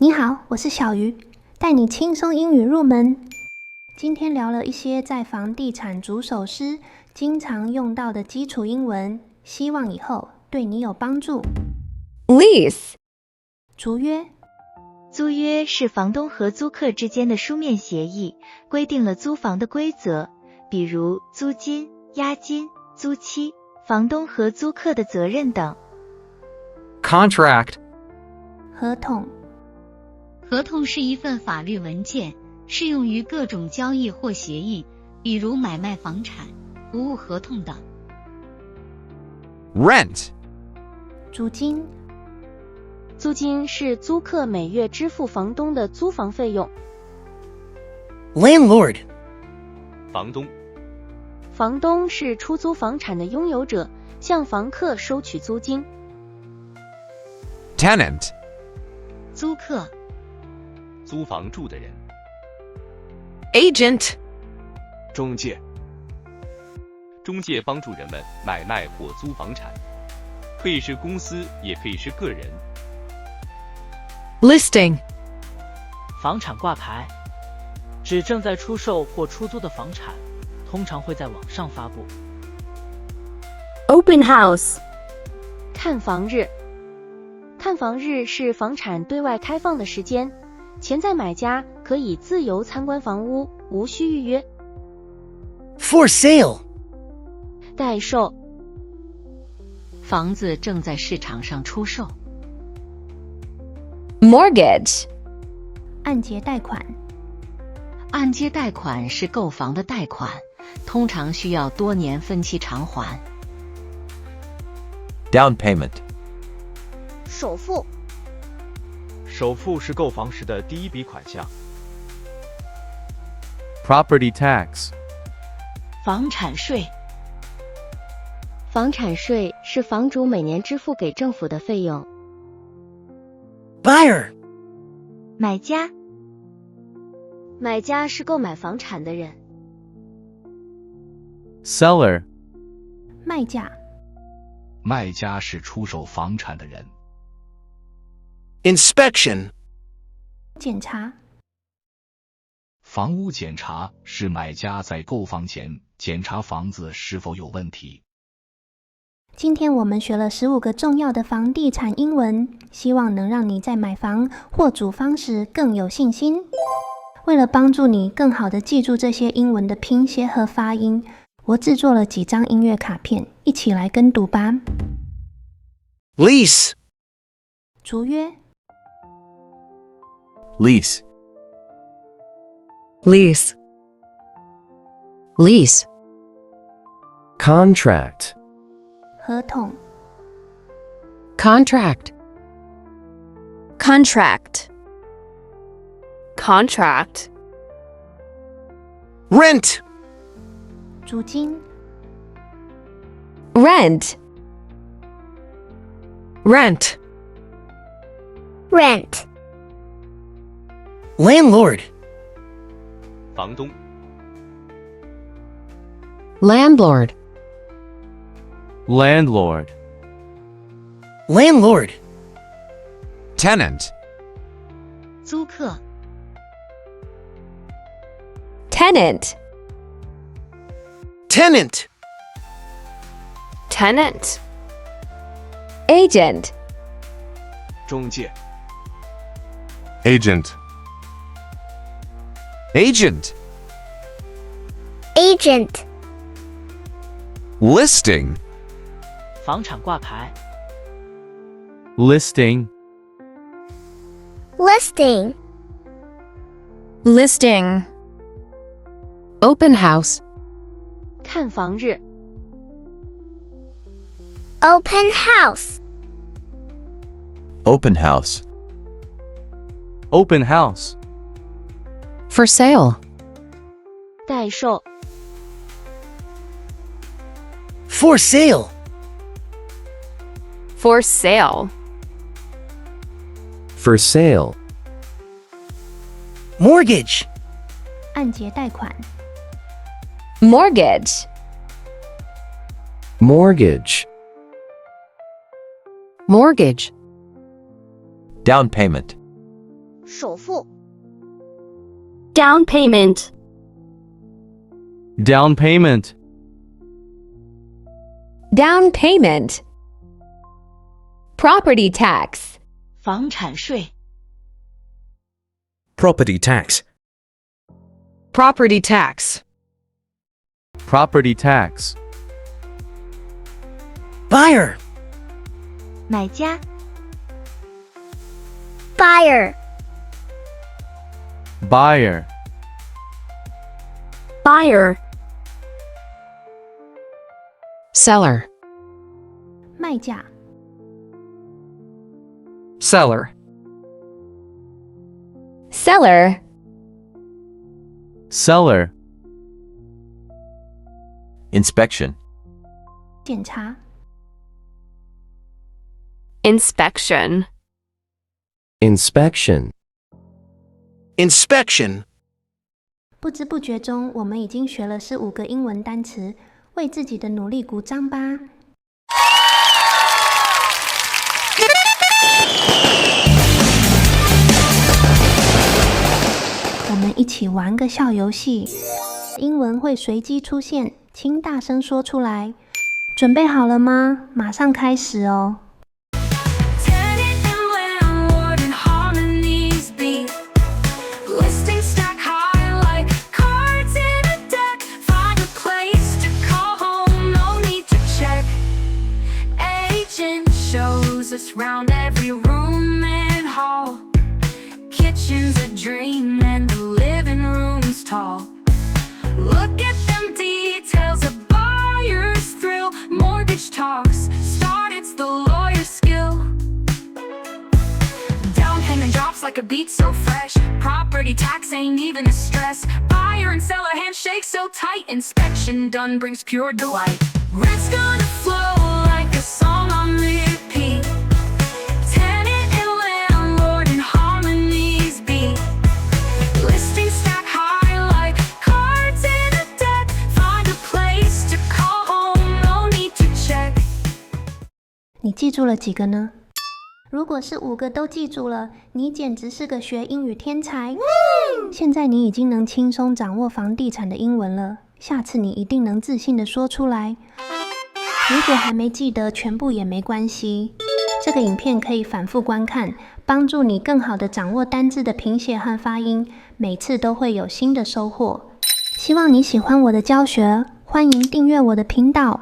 你好，我是小鱼，带你轻松英语入门。今天聊了一些在房地产租售时经常用到的基础英文，希望以后对你有帮助。lease 租约。租约是房东和租客之间的书面协议，规定了租房的规则，比如租金、押金、租期、房东和租客的责任等。contract 合同。合同是一份法律文件，适用于各种交易或协议，比如买卖房产、服务合同等。rent 租金。租金是租客每月支付房东的租房费用。landlord 房东。房东是出租房产的拥有者，向房客收取租金。tenant 租客。租房住的人。agent 中介。中介帮助人们买卖或租房产，可以是公司，也可以是个人。listing 房产挂牌，指正在出售或出租的房产，通常会在网上发布。open house 看房日。看房日是房产对外开放的时间，潜在买家可以自由参观房屋，无需预约。for sale 待售。房子正在市场上出售。mortgage 按揭贷款。按揭贷款是购房的贷款，通常需要多年分期偿还。down payment 首付。首付是购房时的第一笔款项。property tax 房产税。房产税是房主每年支付给政府的费用。buyer 买家。买家是购买房产的人。seller 卖价。卖家是出售房产的人。inspection 检查。房屋检查是买家在购房前检查房子是否有问题。今天我们学了15个重要的房地产英文，希望能让你在买房或租房时更有信心。为了帮助你更好地记住这些英文的拼写和发音，我制作了几张音乐卡片，一起来跟读吧。lease 租约。lease lease lease contract 合同。contract contract contract rent 租金。rent rent rent landlord 房东。landlord landlord landlord tenant租客。tenant tenant tenant agent中介。agent agent agent listing 房产挂牌。listing listing listing open house 看房日。open house open house open house for sale 待售。for sale for sale for sale mortgage 按揭贷款。mortgage mortgage mortgage down payment 首付。Down payment. Down payment. Down payment. Property tax. 房产税。Property tax. Property tax. Property tax. Buyer. 买家。Buyer. Buyer. Buyer. Seller. 卖家。Seller. Seller. Seller. Inspection. 检查。Inspection. Inspection. Inspection. 不知不觉中，我们已经学了15个英文单词，为自己的努力鼓掌吧！我们一起玩个小游戏，英文会随机出现，请大声说出来。准备好了吗？马上开始哦！Round every room and hall. Kitchen's a dream and the living room's tall. Look at them details, a buyer's thrill. Mortgage talks, start, it's the lawyer's skill. Down payment drops like a beat so fresh. Property tax ain't even a stress. Buyer and seller handshake so tight. Inspection done brings pure delight. Rent's gonna flow like a song on repeat. Tenant and landlord in harmonies beat. Listings stack high like cards in a deck. Find a place to call home, no need to check. 你记住了几个呢？如果是5个都记住了，你简直是个学英语天才。现在你已经能轻松掌握房地产的英文了，下次你一定能自信地说出来。如果还没记得全部也没关系，这个影片可以反复观看，帮助你更好地掌握单字的拼写和发音，每次都会有新的收获。希望你喜欢我的教学，欢迎订阅我的频道。